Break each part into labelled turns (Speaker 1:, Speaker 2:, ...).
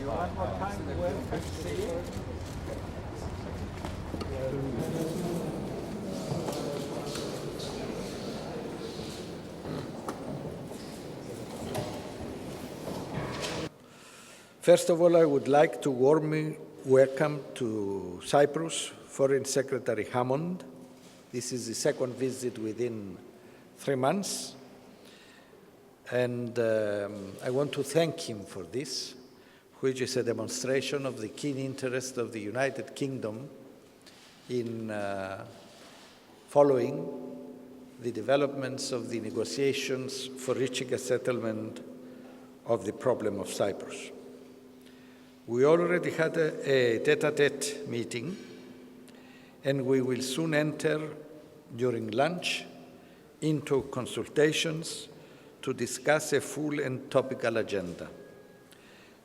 Speaker 1: One more time, welcome to see. First of all, I would like to warmly welcome to Cyprus Foreign Secretary Hammond. This is the second visit within 3 months, and I want to thank him for this, which is a demonstration of the keen interest of the United Kingdom in following the developments of the negotiations for reaching a settlement of the problem of Cyprus. We already had a tête-à-tête meeting, and we will soon enter, during lunch, into consultations to discuss a full and topical agenda.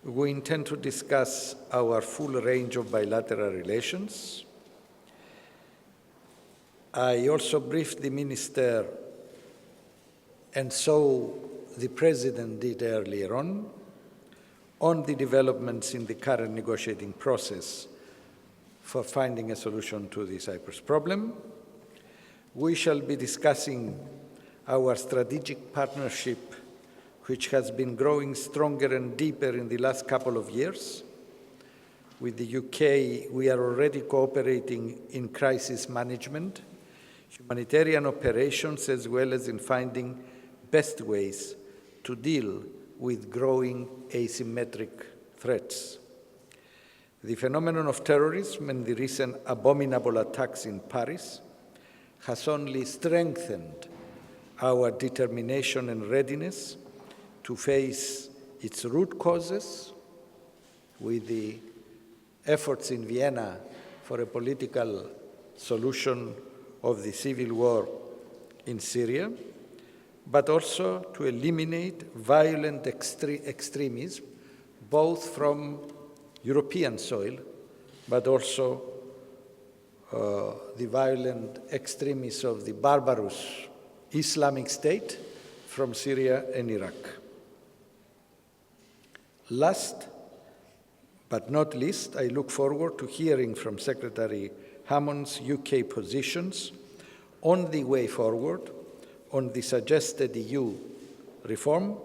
Speaker 1: We intend to discuss our full range of bilateral relations. I also briefed the Minister, and so the President did earlier on the developments in the current negotiating process for finding a solution to the Cyprus problem. We shall be discussing our strategic partnership, which has been growing stronger and deeper in the last couple of years. With the UK, we are already cooperating in crisis management, humanitarian operations, as well as in finding best ways to deal with growing asymmetric threats. The phenomenon of terrorism and the recent abominable attacks in Paris has only strengthened our determination and readiness to face its root causes, with the efforts in Vienna for a political solution of the civil war in Syria, but also to eliminate violent extremism, both from European soil, but also the violent extremism of the barbarous Islamic State from Syria and Iraq. Last but not least, I look forward to hearing from Secretary Hammond's UK positions on the way forward on the suggested EU reform,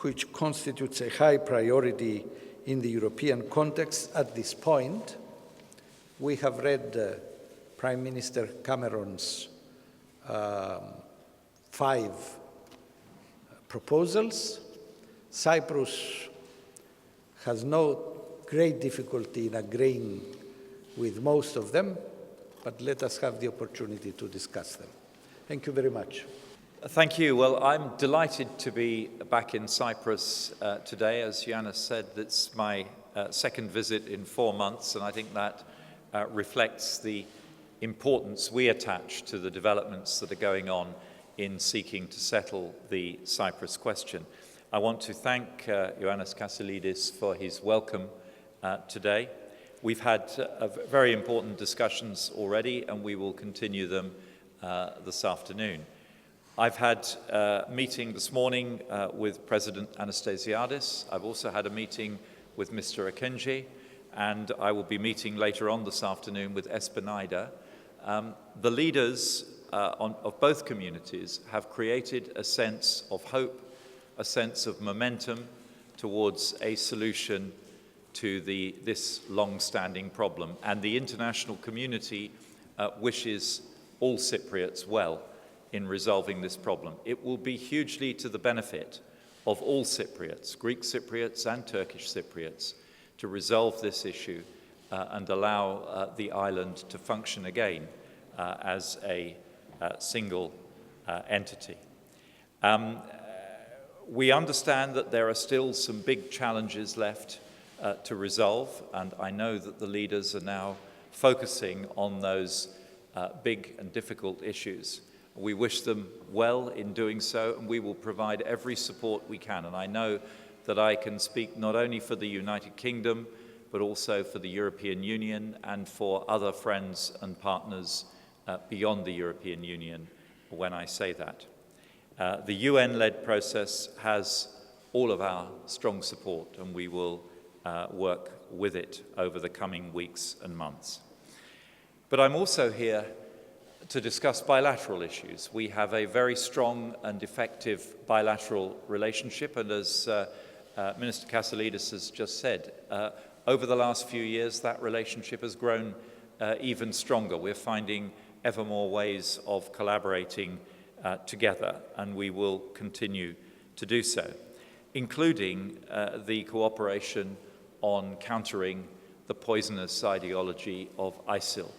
Speaker 1: which constitutes a high priority in the European context at this point. We have read Prime Minister Cameron's 5 proposals. Cyprus has no great difficulty in agreeing with most of them, but let us have the opportunity to discuss them. Thank you very much.
Speaker 2: Thank you. Well, I'm delighted to be back in Cyprus today. As Yannis said, it's my second visit in 4 months, and I think that reflects the importance we attach to the developments that are going on in seeking to settle the Cyprus question. I want to thank Ioannis Kassilidis for his welcome today. We've had very important discussions already, and we will continue them this afternoon. I've had a meeting this morning with President Anastasiadis. I've also had a meeting with Mr. Akinci, and I will be meeting later on this afternoon with Espinida. The leaders of both communities have created a sense of hope, a sense of momentum towards a solution to this long-standing problem. And the international community wishes all Cypriots well in resolving this problem. It will be hugely to the benefit of all Cypriots, Greek Cypriots and Turkish Cypriots, to resolve this issue and allow the island to function again as a single entity. We understand that there are still some big challenges left to resolve, and I know that the leaders are now focusing on those big and difficult issues. We wish them well in doing so, and we will provide every support we can. And I know that I can speak not only for the United Kingdom, but also for the European Union and for other friends and partners beyond the European Union when I say that. The UN-led process has all of our strong support, and we will work with it over the coming weeks and months. But I'm also here to discuss bilateral issues. We have a very strong and effective bilateral relationship, and as Minister Kasselidis has just said, over the last few years that relationship has grown even stronger. We're finding ever more ways of collaborating together, and we will continue to do so, including the cooperation on countering the poisonous ideology of ISIL.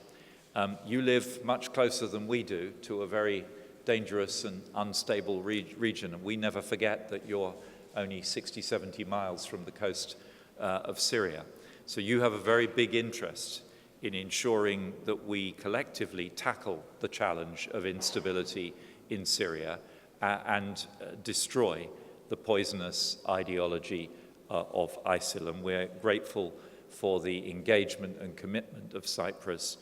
Speaker 2: You live much closer than we do to a very dangerous and unstable region, and we never forget that you're only 60, 70 miles from the coast of Syria. So you have a very big interest in ensuring that we collectively tackle the challenge of instability in Syria and destroy the poisonous ideology of ISIL. And we're grateful for the engagement and commitment of Cyprus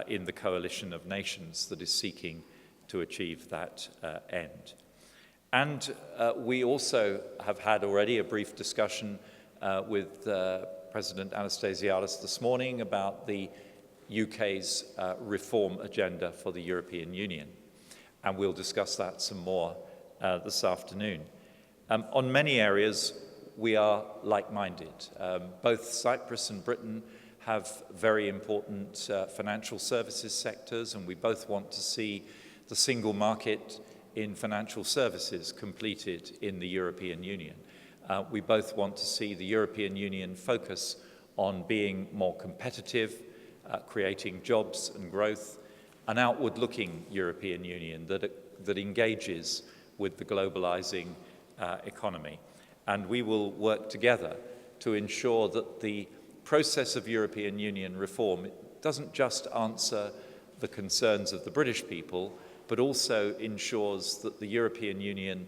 Speaker 2: in the coalition of nations that is seeking to achieve that end. And we also have had already a brief discussion with President Anastasiadis this morning about the UK's reform agenda for the European Union. And we'll discuss that some more this afternoon. On many areas, we are like-minded. Both Cyprus and Britain have very important financial services sectors, and we both want to see the single market in financial services completed in the European Union. We both want to see the European Union focus on being more competitive, creating jobs and growth, an outward-looking European Union that engages with the globalizing economy. And we will work together to ensure that the process of European Union reform doesn't just answer the concerns of the British people, but also ensures that the European Union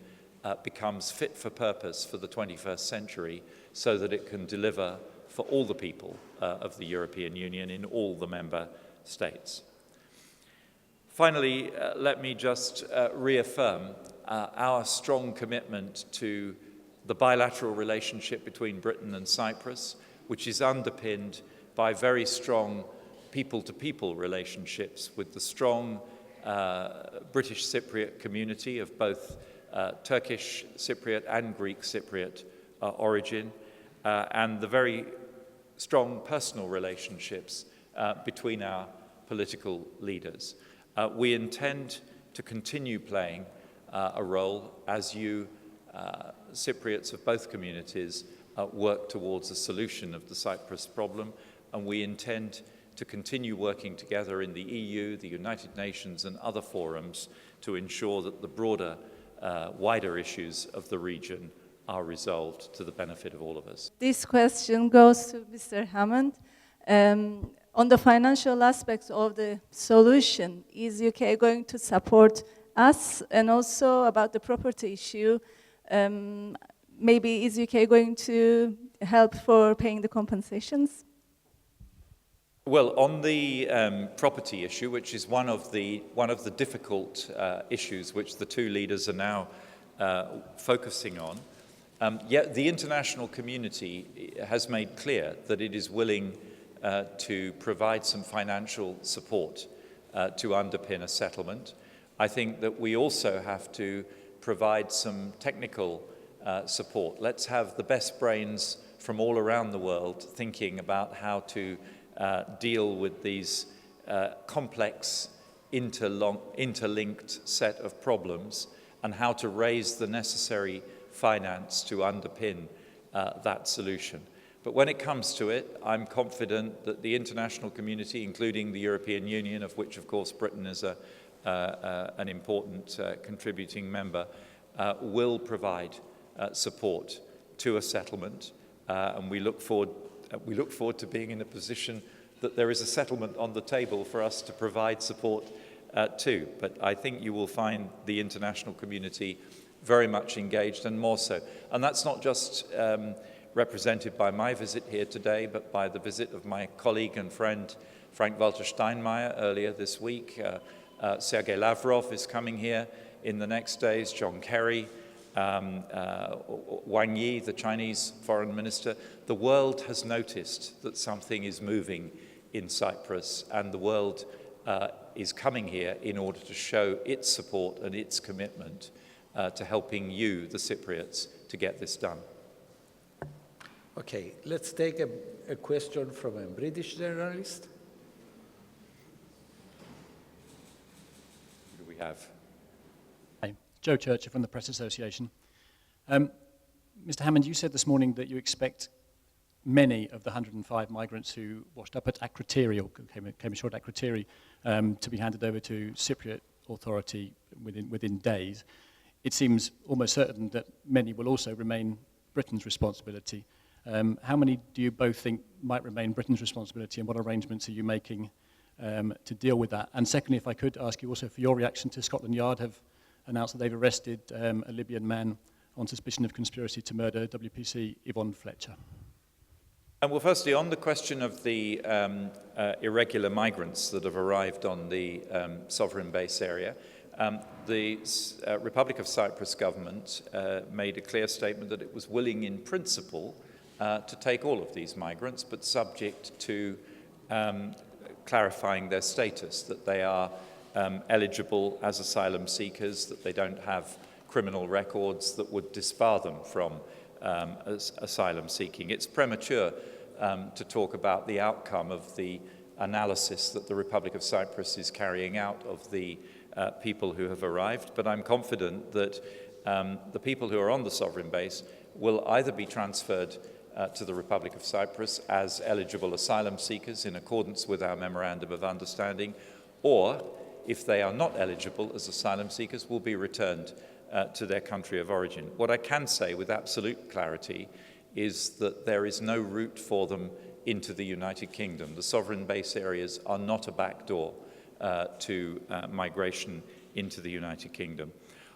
Speaker 2: becomes fit for purpose for the 21st century so that it can deliver for all the people of the European Union in all the member states. Finally, let me just reaffirm our strong commitment to the bilateral relationship between Britain and Cyprus, which is underpinned by very strong people-to-people relationships with the strong British Cypriot community of both Turkish Cypriot and Greek Cypriot origin, and the very strong personal relationships between our political leaders. We intend to continue playing a role as you Cypriots of both communities work towards a solution of the Cyprus problem, and we intend to continue working together in the EU, the United Nations and other forums to ensure that the broader, wider issues of the region are resolved to the benefit of all of us.
Speaker 3: This question goes to Mr. Hammond. On the financial aspects of the solution, is UK going to support us? And also about the property issue, maybe is UK going to help for paying the compensations?
Speaker 2: Well, on the property issue, which is one of the difficult issues which the two leaders are now focusing on, yet the international community has made clear that it is willing to provide some financial support to underpin a settlement. I think that we also have to provide some technical support. Let's have the best brains from all around the world thinking about how to deal with these complex, interlinked set of problems and how to raise the necessary finance to underpin that solution. But when it comes to it, I'm confident that the international community, including the European Union, of which, of course, Britain is an important contributing member, will provide support to a settlement, and we look forward to being in a position that there is a settlement on the table for us to provide support to. But I think you will find the international community very much engaged, and more so. And that's not just represented by my visit here today, but by the visit of my colleague and friend Frank-Walter Steinmeier earlier this week. Sergei Lavrov is coming here in the next days, John Kerry, Wang Yi, the Chinese foreign minister, the world has noticed that something is moving in Cyprus, and the world is coming here in order to show its support and its commitment to helping you, the Cypriots, to get this done.
Speaker 1: Okay, let's take a question from a British journalist.
Speaker 2: Who do we have?
Speaker 4: Hi, Joe Churcher from the Press Association. Mr. Hammond, you said this morning that you expect many of the 105 migrants who washed up at Akrotiri, or came ashore at Akrotiri, to be handed over to Cypriot authority within days. It seems almost certain that many will also remain Britain's responsibility. How many do you both think might remain Britain's responsibility, and what arrangements are you making to deal with that? And secondly, if I could ask you also for your reaction to Scotland Yard have announced that they've arrested a Libyan man on suspicion of conspiracy to murder WPC Yvonne Fletcher.
Speaker 2: Well, firstly, on the question of the irregular migrants that have arrived on the sovereign base area, the Republic of Cyprus government made a clear statement that it was willing in principle to take all of these migrants, but subject to clarifying their status, that they are eligible as asylum seekers, that they don't have criminal records that would disbar them from asylum seeking. It's premature to talk about the outcome of the analysis that the Republic of Cyprus is carrying out of the people who have arrived, but I'm confident that the people who are on the sovereign base will either be transferred to the Republic of Cyprus as eligible asylum seekers in accordance with our Memorandum of Understanding, or if they are not eligible as asylum seekers, will be returned to their country of origin. What I can say with absolute clarity is that there is no route for them into the United Kingdom. The sovereign base areas are not a backdoor to migration into the United Kingdom.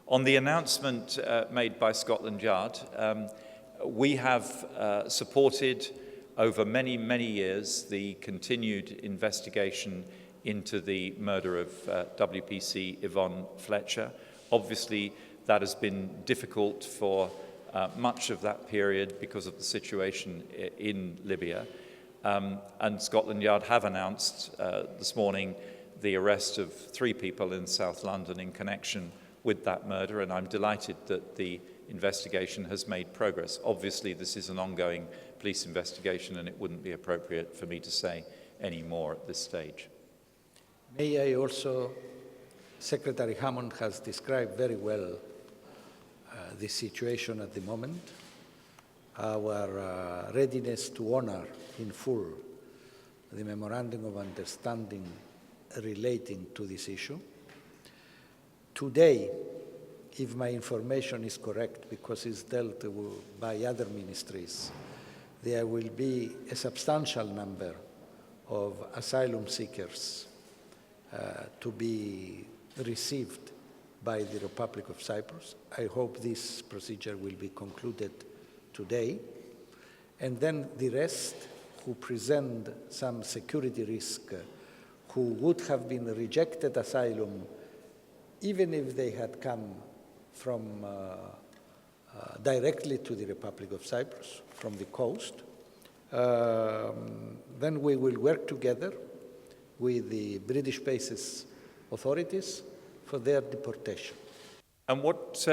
Speaker 2: On the announcement made by Scotland Yard, we have supported over many, many years the continued investigation into the murder of WPC Yvonne Fletcher. Obviously, that has been difficult for much of that period because of the situation in Libya. And Scotland Yard have announced this morning the arrest of 3 people in South London in connection with that murder, and I'm delighted that the investigation has made progress. Obviously, this is an ongoing police investigation, and it wouldn't be appropriate for me to say any more at this stage.
Speaker 1: May I also, Secretary Hammond has described very well the situation at the moment, our readiness to honor in full the Memorandum of Understanding relating to this issue. Today, if my information is correct, because it's dealt by other ministries, there will be a substantial number of asylum seekers to be received by the Republic of Cyprus. I hope this procedure will be concluded today. And then the rest who present some security risk, who would have been rejected asylum even if they had come from directly to the Republic of Cyprus, from the coast, then we will work together with the British Bases authorities for their deportation.
Speaker 2: And what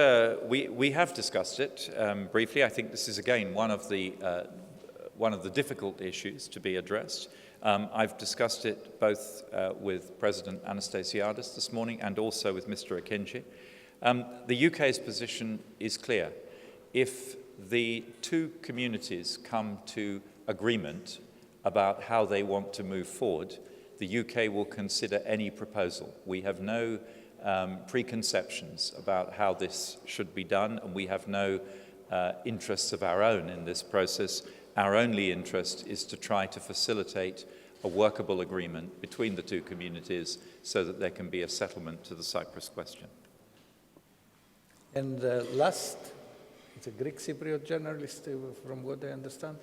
Speaker 2: we have discussed it briefly. I think this is again one of the difficult issues to be addressed. I've discussed it both with President Anastasiadis this morning and also with Mr. Akinci. The UK's position is clear. If the two communities come to agreement about how they want to move forward, the UK will consider any proposal. We have no preconceptions about how this should be done, and we have no interests of our own in this process. Our only interest is to try to facilitate a workable agreement between the two communities so that there can be a settlement to the Cyprus question.
Speaker 1: And last, it's a Greek Cypriot journalist, from what I understand.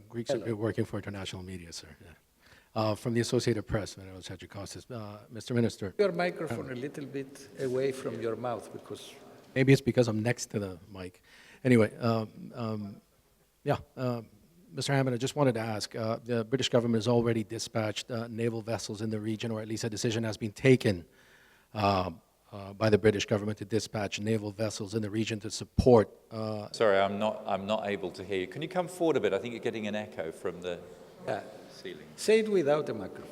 Speaker 5: Greek Cypriot working for international media, sir. Yeah. From the Associated Press, Mr. Minister.
Speaker 1: Your microphone a little bit away from your mouth, because
Speaker 5: Maybe it's because I'm next to the mic. Anyway, Mr. Hammond, I just wanted to ask, the British government has already dispatched naval vessels in the region, or at least a decision has been taken by the British government to dispatch naval vessels in the region to support.
Speaker 2: Sorry, I'm not able to hear you. Can you come forward a bit? I think you're getting an echo from the ceiling.
Speaker 1: Say it without a microphone.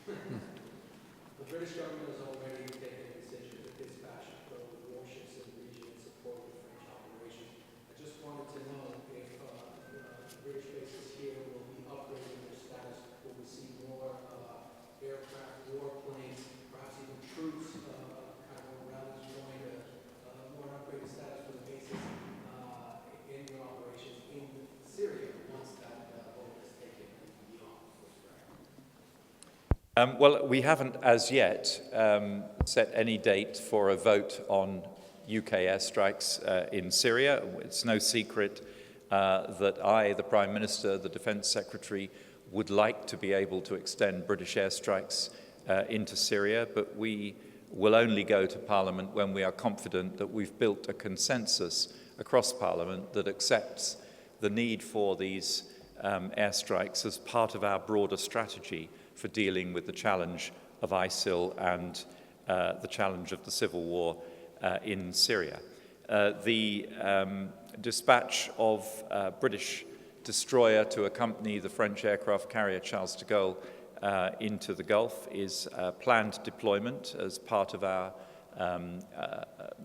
Speaker 5: The British government has already taken a decision to dispatch warships in the region in support of the French operation. I just wanted to know if British bases here will be upgrading their status, will we see more aircraft, warplanes, perhaps even troops, kind of around this point, more upgraded status for the bases in your operations in Syria once that vote is taken and beyond.
Speaker 2: Well, we haven't as yet set any date for a vote on UK airstrikes in Syria. It's no secret that I, the Prime Minister, the Defence Secretary, would like to be able to extend British airstrikes into Syria, but we will only go to Parliament when we are confident that we've built a consensus across Parliament that accepts the need for these airstrikes as part of our broader strategy for dealing with the challenge of ISIL and the challenge of the civil war in Syria. The dispatch of a British destroyer to accompany the French aircraft carrier Charles de Gaulle into the Gulf is a planned deployment as part of our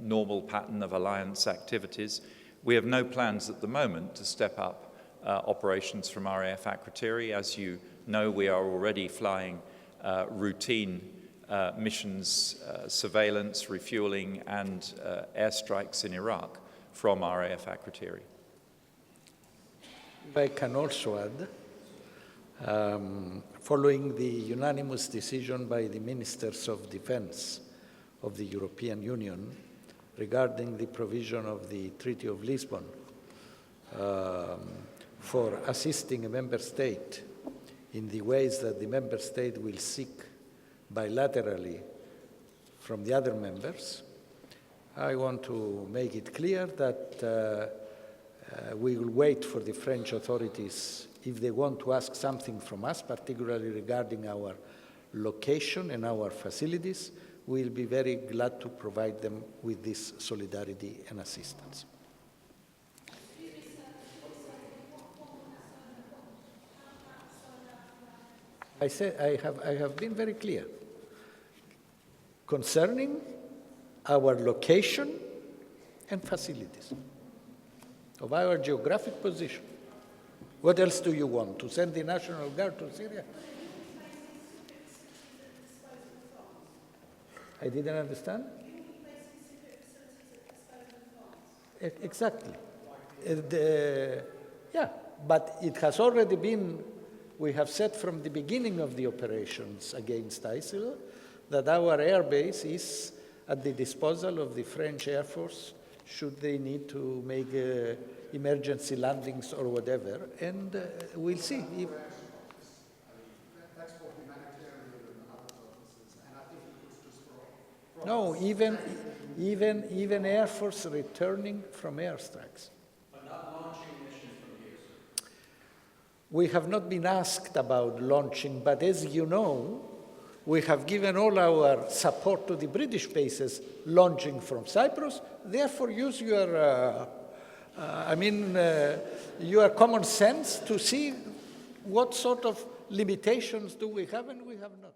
Speaker 2: normal pattern of alliance activities. We have no plans at the moment to step up operations from RAF Akrotiri. As you know, we are already flying routine missions, surveillance, refueling, and airstrikes in Iraq from RAF Akrotiri.
Speaker 1: I can also add, following the unanimous decision by the Ministers of Defence of the European Union regarding the provision of the Treaty of Lisbon for assisting a member state in the ways that the member state will seek bilaterally from the other members, I want to make it clear that we will wait for the French authorities if they want to ask something from us, particularly regarding our location and our facilities. We'll be very glad to provide them with this solidarity and assistance. I said I have been very clear concerning our location and facilities of our geographic position. What else do you want? To send the National Guard to Syria? I didn't understand. Exactly. Yeah, but it has already been, we have said from the beginning of the operations against ISIL that our air base is at the disposal of the French Air Force should they need to make emergency landings or whatever, and we'll see. No, even Air Force returning from airstrikes.
Speaker 5: But not launching missions from here, sir.
Speaker 1: We have not been asked about launching, but as you know, we have given all our support to the British bases launching from Cyprus. Therefore, use your, your common sense to see what sort of limitations do we have and we have not.